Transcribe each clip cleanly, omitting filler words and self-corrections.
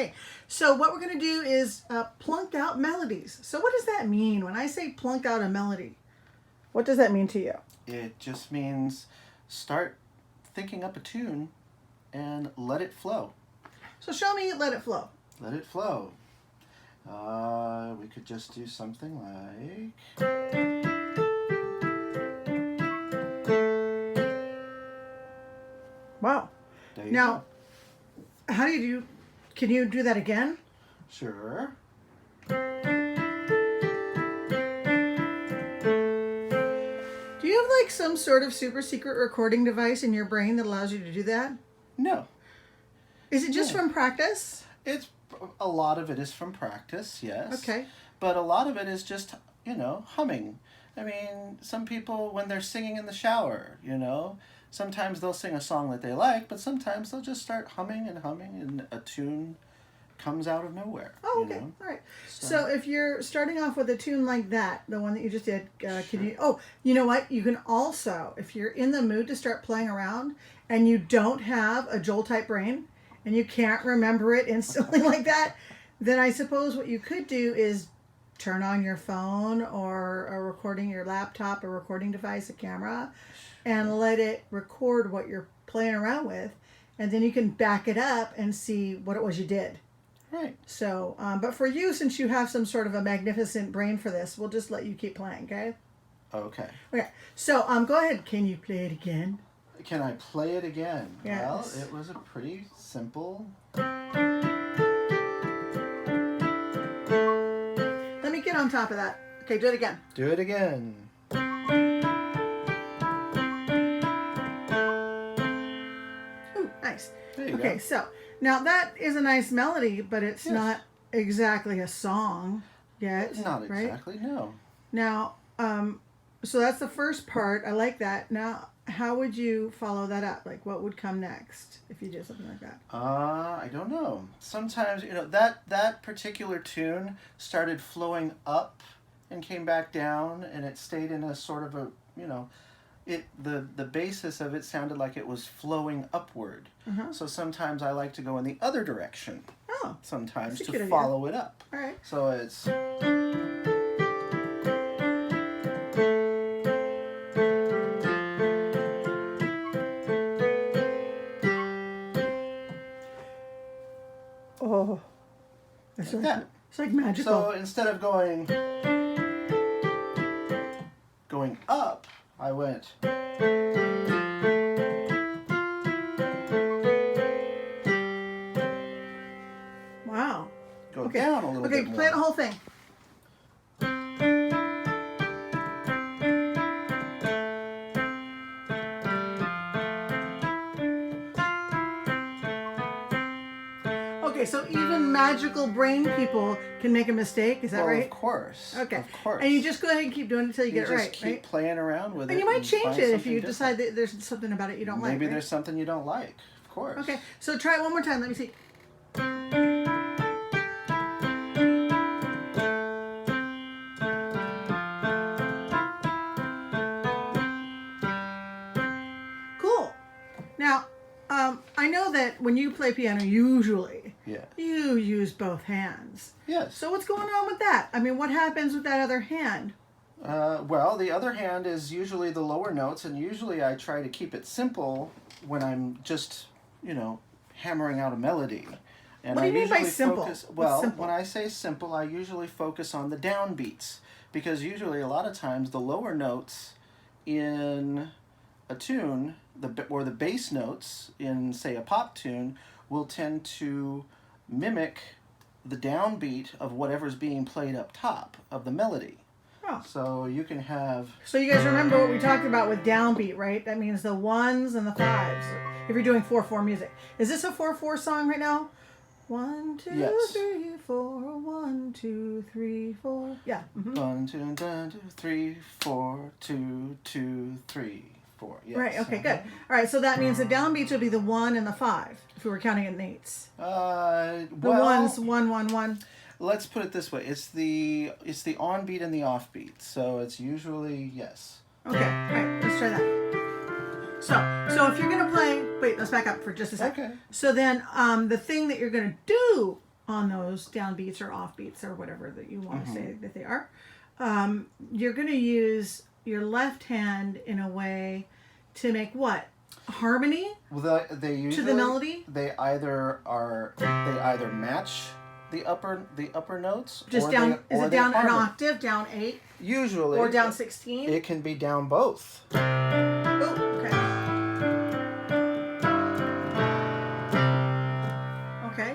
Okay, so what we're going to do is plunk out melodies. So what does that mean when I say plunk out a melody? What does that mean to you? It just means start thinking up a tune and let it flow. So show me Let It Flow. Let it flow. We could just do something like... Wow. There you Now, go. how do you do, can you do that again? Sure. Do you have like some sort of super secret recording device in your brain that allows you to do that? No. Is it just No. from practice? It's a lot of it is from practice, yes. Okay. But a lot of it is just, humming. I mean, some people, when they're singing in the shower, sometimes they'll sing a song that they like, but sometimes they'll just start humming, and a tune comes out of nowhere. Oh, okay. All right. So if you're starting off with a tune like that, the one that you just did, can you? Oh, you know what? You can also, if you're in the mood to start playing around, and you don't have a Joel type brain, and you can't remember it instantly like that, then I suppose what you could do is turn on your phone or a recording, your laptop, a recording device, a camera, and let it record what you're playing around with, and then you can back it up and see what it was you did. Right. So, but for you, since you have some sort of a magnificent brain for this, we'll just let you keep playing, okay? Okay. Okay. So, go ahead. Can you play it again? Can I play it again? Yes. Well, it was a pretty simple... Let me get on top of that. Okay, do it again. Do it again. Ooh, nice. There you Okay, go. so now that is a nice melody, but it's Yes. not exactly a song yet. Not right? exactly, no. Now, so that's the first part. I like that. Now, how would you follow that up? Like, what would come next if you did something like that? I don't know. Sometimes, that particular tune started flowing up and came back down, and it stayed in a sort of a, the basis of it sounded like it was flowing upward. Uh-huh. So sometimes I like to go in the other direction. Oh, Sometimes that's a to good idea. follow it up. all right. So it's... Oh, it's Like like, that. it's like magical. So instead of going up, I went... Wow. Go Okay. down a little Okay, bit more. play the whole thing. Okay, so even magical brain people can make a mistake. Is that Well, right? of course. Okay. Of course. And you just go ahead and keep doing it until you get it just right, keep right? playing around with it. And you might change find it if something you different. decide that there's something about it you don't like. Maybe right? there's something you don't like. Of course. Okay, so try it one more time. Let me see. Cool. Now, I know that when you play piano, usually Yeah. you use both hands. Yes. So what's going on with that? I mean, what happens with that other hand? Well, the other hand is usually the lower notes, and usually I try to keep it simple when I'm just, hammering out a melody. And What do you mean by usually simple? Focus, What's well, simple? when I say simple, I usually focus on the downbeats, because usually a lot of times the lower notes in a tune, the bass notes in, say, a pop tune, will tend to mimic the downbeat of whatever's being played up top of the melody. Oh. So you can have... So you guys remember what we talked about with downbeat, right? That means the ones and the fives. If you're doing 4/4 music. Is this a 4/4 song right now? 1, 2, Yes. 3, 4. 1, 2, 3, 4. Yeah. Mm-hmm. 1, 2, 3, 4, 2, 2, 3, 4. Yes. Right. Okay. Good. All right. So that means the downbeats would be the 1 and the 5 if we were counting in eights. The The ones 1, 1, 1. Let's put it this way: it's the on-beat and the off-beat. So it's usually yes. Okay. All right. Let's try that. So if you're gonna play, wait, let's back up for just a sec. Okay. So then, the thing that you're gonna do on those downbeats or offbeats or whatever that you want to say that they are, you're going to use your left hand in a way to make what? Harmony? Well, they usually to the melody? They either match the upper notes, Just or down, they, is or it they down an harmon- octave, down 8? Usually, Or down 16? It can be down both. Oh, okay. Okay.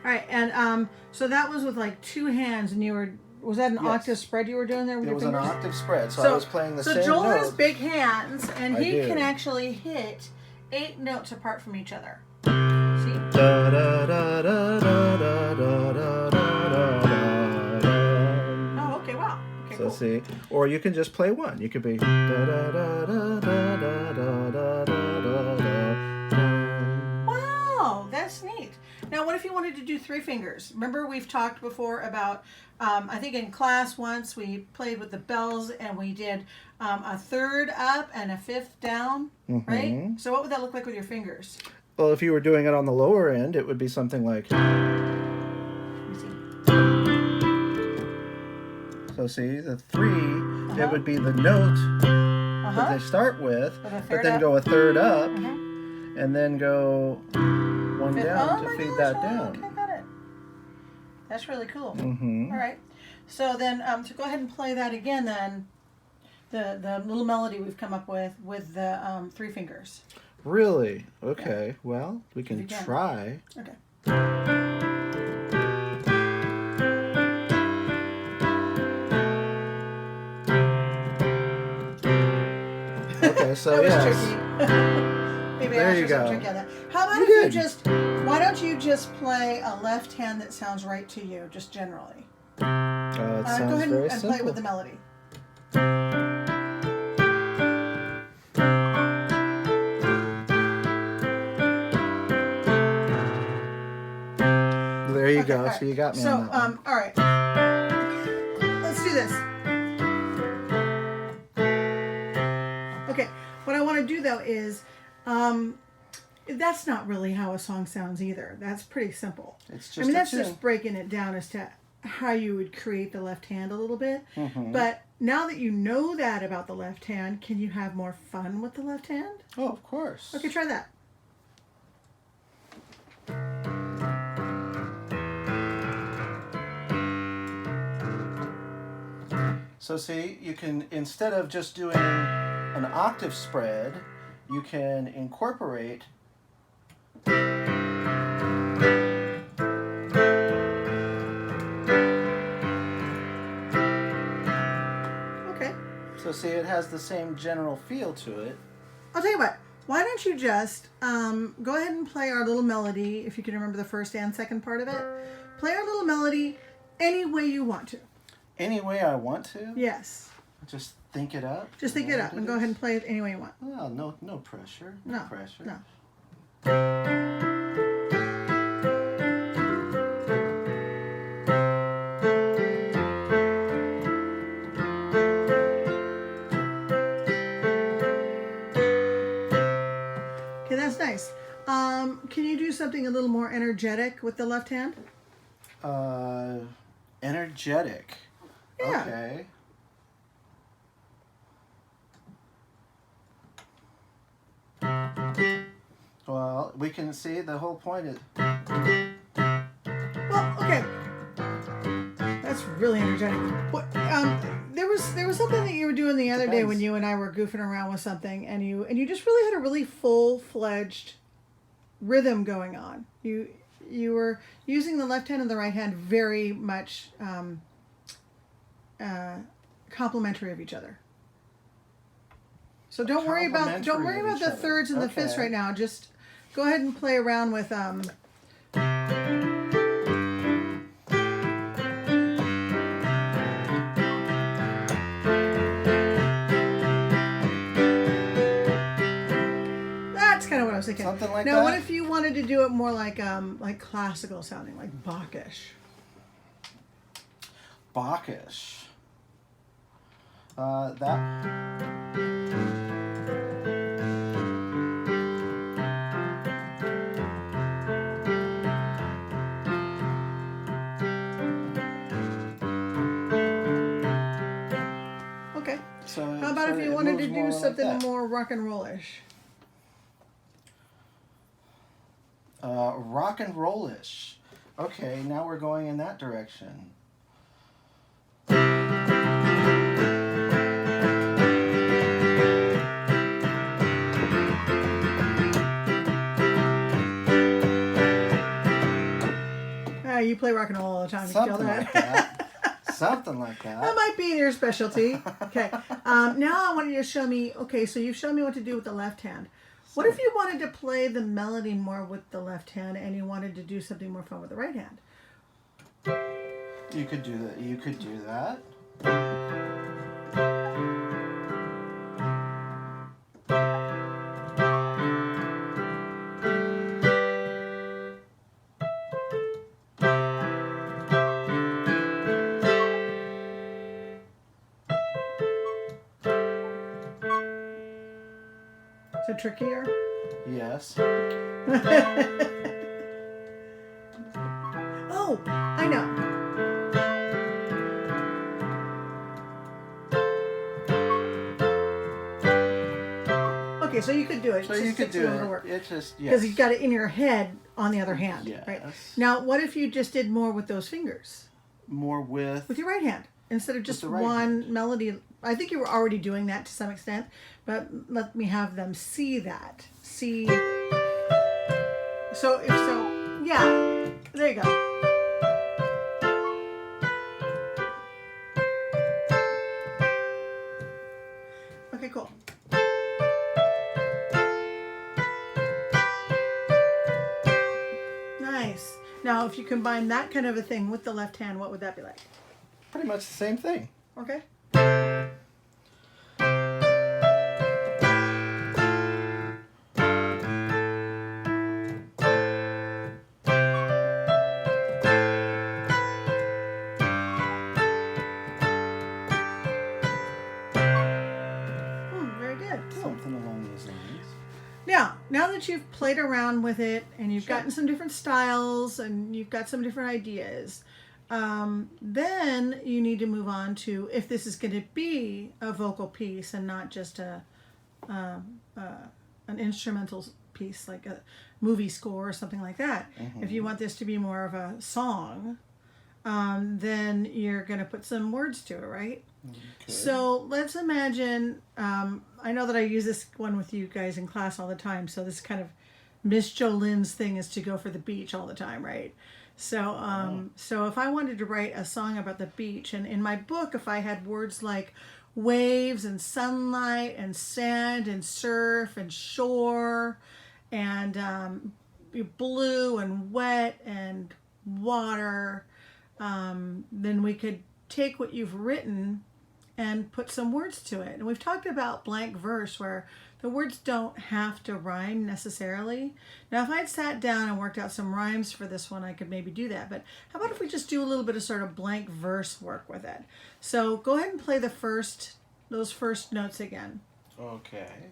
All right, and so that was with like two hands, and was that an Yes. octave spread you were doing there with It your was an fingers? octave spread, so I was playing the so same Joel note. has big hands, and I he do. can actually hit 8 notes apart from each other. See? Da, da, da, da, da, da, da, da, da, da. Oh, okay, wow. Okay, So cool. see, or you can just play one. You could be da da da da da da da da da da. Wow, that's neat. Now, what if you wanted to do 3 fingers? Remember, we've talked before about, I think in class once we played with the bells and we did a third up and a fifth down, right? So what would that look like with your fingers? Well, if you were doing it on the lower end, it would be something like. Let me see. So see, the 3, it would be the note that they start with, With a but third then up. go a third up, and then go one Fifth- down oh to my feed gosh, that oh, down. Okay, got it. That's really cool. Mm-hmm. All right. So then, so go ahead and play that again then. The little melody we've come up with the 3 fingers. Really? Okay. Well, we If can you can. try. Okay. Okay, so That was yes. tricky. Maybe There I you should some go. tricky on that. How about You if you did. just, why don't you just play a left hand that sounds right to you, just generally? It Go sounds ahead very and simple. play it with the melody. There you Okay, go. all right. So you got me So, on that one. all right. Let's do this. Okay, what I want to do though is, that's not really how a song sounds either. That's pretty simple. It's just I mean, a that's tune. just breaking it down as to how you would create the left hand a little bit. Mm-hmm. But now that you know that about the left hand, can you have more fun with the left hand? Oh, of course. Okay, try that. So see, you can, instead of just doing an octave spread, you can incorporate Okay. so see, it has the same general feel to it. I'll tell you what. Why don't you just go ahead and play our little melody, if you can remember the first and second part of it. Play our little melody any way you want to. Any way I want to. Yes. Just think it up. Just think it up and go ahead and play it any way you want. Well, no pressure. No pressure. No. Okay, that's nice. Can you do something a little more energetic with the left hand? Energetic. Yeah. Okay. Well, we can see the whole point is Well, okay. That's really energetic. What, there was something that you were doing the other day when Depends. you and I were goofing around with something, and you just really had a really full-fledged rhythm going on. You were using the left hand and the right hand very much complementary of each other. So don't worry about Complementary of each the other. thirds and the fifths Okay. right now. Just go ahead and play around with That's kind of what I was thinking. Something like now, that? what if you wanted to do it more like classical sounding, like Bach-ish? Bacchish. That. about if but you it wanted to moves more do like something that. more rock and rollish? Rock and rollish. Okay, now we're going in that direction. You play rock and roll all the time. You can tell Something like that. Something like That that. might be your specialty. Okay. Now I want you to show me. Okay, so you've shown me what to do with the left hand. What if you wanted to play the melody more with the left hand and you wanted to do something more fun with the right hand? You could do that. You could do that. Is it trickier? Yes. Oh, I know. Okay, so you could do it. So It you just could takes a do little it. work. It's just Because yes. you've got it in your head on the other hand, right? Yes. Now, what if you just did more with those fingers? More with With your right hand instead of just the right one hand. melody. I think you were already doing that to some extent, but let me have them see that. See. So if so, yeah, there you go. Okay, cool. Nice. Now, if you combine that kind of a thing with the left hand, what would that be like? pretty much the same thing. Okay. Very good. Cool. Something along those lines. Now that you've played around with it and you've gotten some different styles and you've got some different ideas, then you need to move on to if this is going to be a vocal piece and not just an instrumental piece like a movie score or something like that. If you want this to be more of a song, then you're going to put some words to it, right? Okay. So let's imagine, I know that I use this one with you guys in class all the time, so this kind of Miss Jolene's thing is to go for the beach all the time, right? So so if I wanted to write a song about the beach, and in my book, if I had words like waves and sunlight and sand and surf and shore and blue and wet and water, then we could take what you've written and put some words to it. And we've talked about blank verse where the words don't have to rhyme necessarily. Now, if I'd sat down and worked out some rhymes for this one, I could maybe do that. But how about if we just do a little bit of sort of blank verse work with it? So go ahead and play those first notes again. Okay.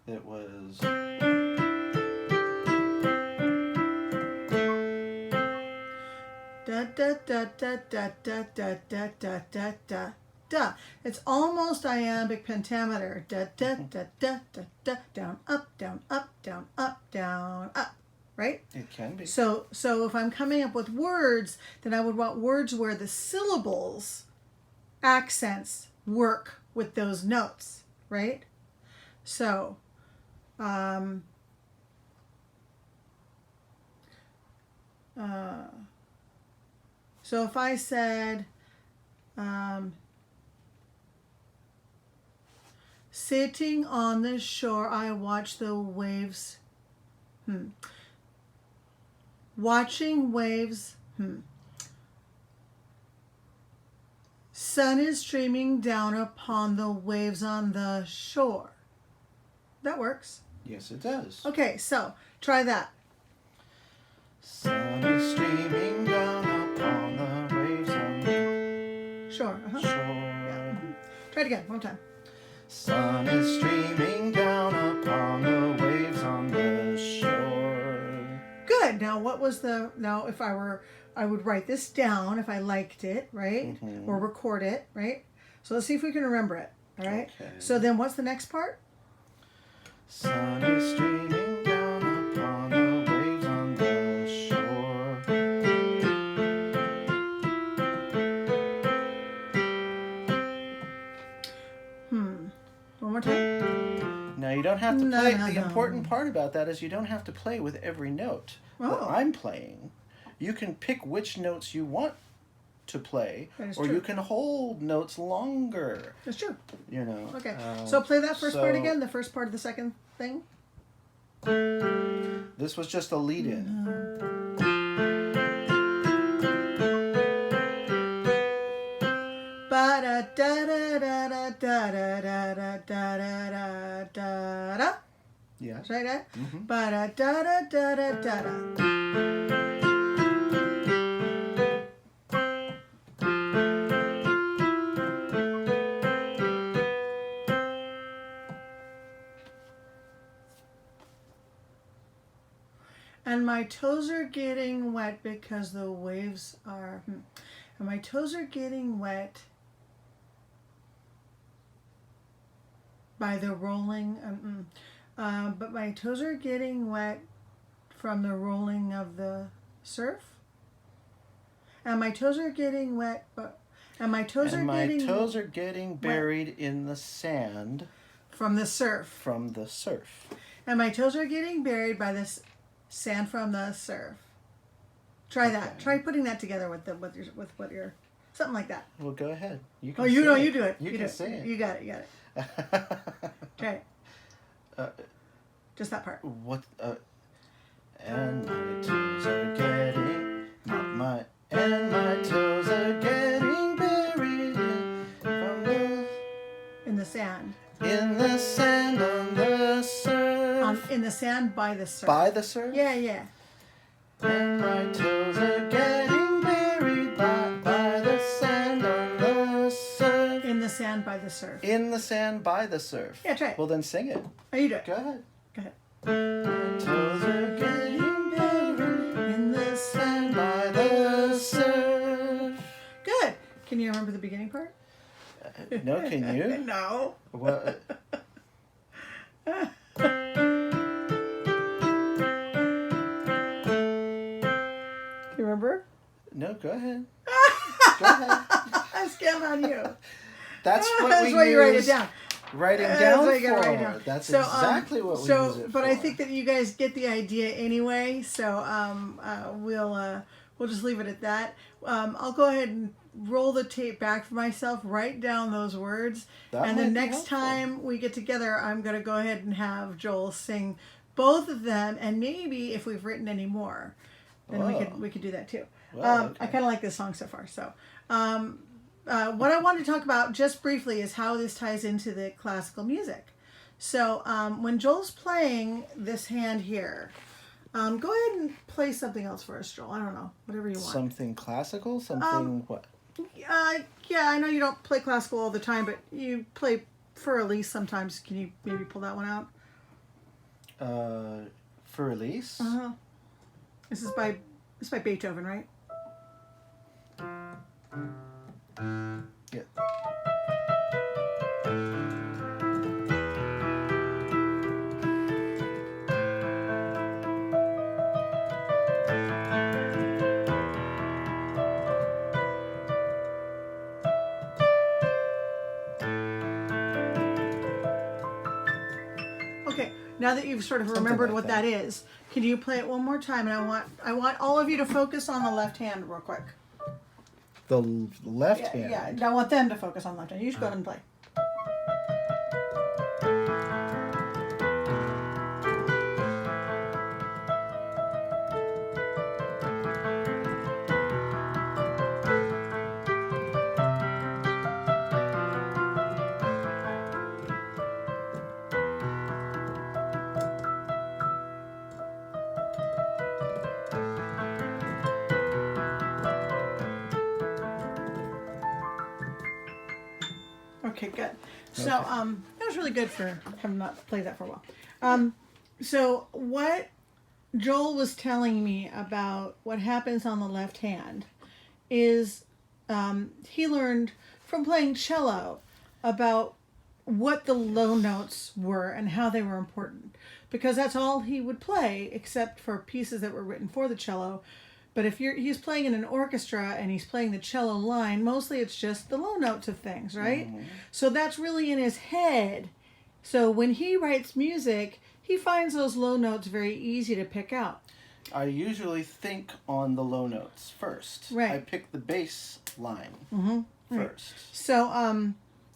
It was. Da da da da da da da da da da da da. It's almost iambic pentameter. Da da da da da da. Down up down up down up down up. Right? It can be. So if I'm coming up with words, then I would want words where the syllables, accents work with those notes, right? So, so if I said, sitting on the shore, I watch the waves. Watching waves. Sun is streaming down upon the waves on the shore. That works. Yes, it does. Okay, so try that. Sun is streaming down upon the waves on the Shore. shore. Yeah. Try it again, one more time. Sun is streaming down upon the waves on the shore. Good. Now, if I would write this down if I liked it, right? Or record it, right? So let's see if we can remember it. All right. Okay. So then, what's the next part? Sun is streaming down upon the waves on the shore. One more time. Now you don't have to No, play. no, The no. important part about that is you don't have to play with every note that Oh. I'm playing. You can pick which notes you want to play, That is or true. you can hold notes longer. That's true. You know. Okay. So play that first part so- again. The first part of the second thing. This was just a lead-in. Ba da da da da da da da da da da da da da. Yeah. Say that. Mhm. Ba da da da da da da da. And my toes are getting wet because the waves are. And my toes are getting wet by the rolling. But my toes are getting wet from the rolling of the surf. And my toes are getting wet, and my toes And are my getting toes are getting buried in the sand from the surf. from the surf. And my toes are getting buried by this sand from the surf. Try that. Okay. Try putting that together with what your something like that. Well, go ahead. You can Oh, you sing know, it. you do it. You do can it. sing it. You got it. You got it. Try it. Just that part. What? And my toes are getting and my toes are getting buried from the In the sand. in the sand on the surf. In the sand by the surf. By the surf. Yeah, yeah. And my toes are getting buried by the sand on the surf. In the sand by the surf. In the sand by the surf. Yeah, try it. Well, then sing it. Oh, you do it. Go ahead. Go ahead. My toes are getting buried In the sand. by the surf. Good. Can you remember the beginning part? No, can you? No. Well, You remember? no, go ahead. Go ahead. I scam on you. That's what That's we why you write it use down. writing That's down why you gotta for. write it down. That's So, exactly what we so, use it but for. I think that you guys get the idea anyway. So we'll just leave it at that. I'll go ahead and roll the tape back for myself. Write down those words, That and might the be next helpful. time we get together, I'm gonna go ahead and have Joel sing both of them, and maybe if we've written any more, then we could do that too. Well, I okay. kind of like this song so far. So. What I wanted to talk about just briefly is how this ties into the classical music. So when Joel's playing this hand here, go ahead and play something else for us, Joel. I don't know, whatever you want. Something classical? Something what? Yeah, I know you don't play classical all the time, but you play for Elise sometimes. Can you maybe pull that one out? For release? Uh-huh. This is by Beethoven, right? Yeah. Okay, now that you've sort of Something remembered like what that. that is, can you play it one more time? And I want all of you to focus on the left hand real quick. The left Yeah, hand. yeah. I want them to focus on the left hand. You just go ahead and play. Okay, good. So, that was really good for having not played that for a while. So what Joel was telling me about what happens on the left hand is he learned from playing cello about what the low notes were and how they were important, because that's all he would play except for pieces that were written for the cello. But if he's playing in an orchestra and he's playing the cello line, mostly it's just the low notes of things, right? So that's really in his head. So when he writes music, he finds those low notes very easy to pick out. I usually think on the low notes first. Right. I pick the bass line first.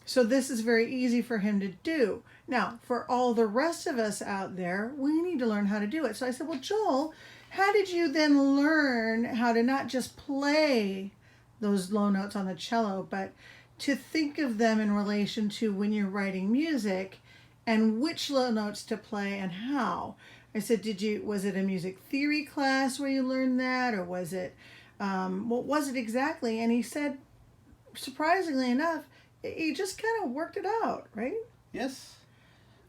So this is very easy for him to do. Now, for all the rest of us out there, we need to learn how to do it. So I said, well, Joel, how did you then learn how to not just play those low notes on the cello, but to think of them in relation to when you're writing music and which low notes to play and how? I said, was it a music theory class where you learned that, or was it, what was it exactly? And he said, surprisingly enough, he just kind of worked it out, right? Yes.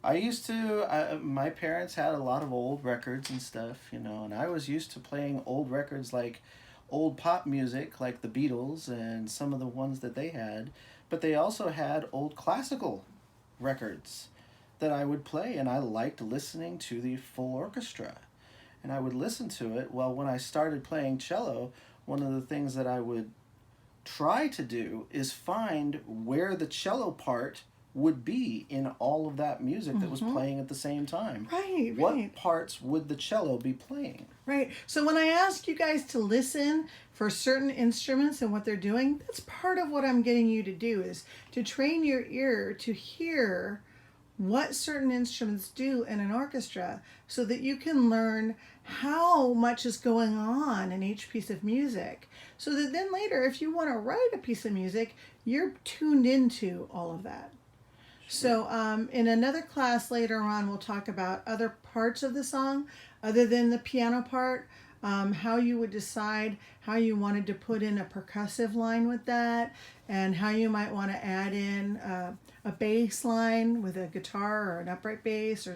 I used to, my parents had a lot of old records and stuff, you know, and I was used to playing old records like old pop music, like the Beatles and some of the ones that they had, but they also had old classical records that I would play, and I liked listening to the full orchestra. And I would listen to it. Well, when I started playing cello, one of the things that I would try to do is find where the cello part would be in all of that music that was playing at the same time. Right. What parts would the cello be playing? Right. So when I ask you guys to listen for certain instruments and what they're doing, that's part of what I'm getting you to do, is to train your ear to hear what certain instruments do in an orchestra, so that you can learn how much is going on in each piece of music, so that then later, if you want to write a piece of music, you're tuned into all of that. So in another class later on, we'll talk about other parts of the song other than the piano part, how you would decide how you wanted to put in a percussive line with that, and how you might want to add in a bass line with a guitar or an upright bass,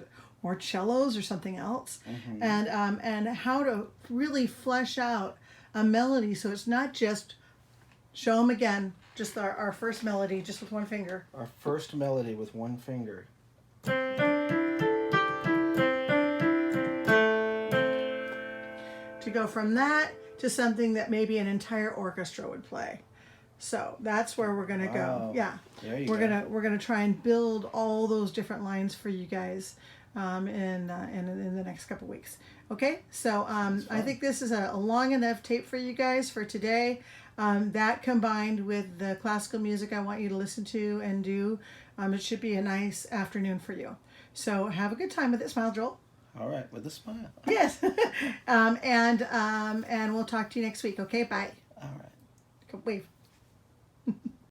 or cellos or something else, and how to really flesh out a melody so it's not just show them again, just our first melody just with one finger. Our first melody with one finger. To go from that to something that maybe an entire orchestra would play. So that's where we're gonna go. Yeah, we're gonna try and build all those different lines for you guys in the next couple weeks. Okay, so I think this is a long enough tape for you guys for today. That combined with the classical music I want you to listen to and do, it should be a nice afternoon for you. So have a good time with it. Smile, Joel. All right, with a smile. Yes. And we'll talk to you next week. Okay, bye. All right. Wave.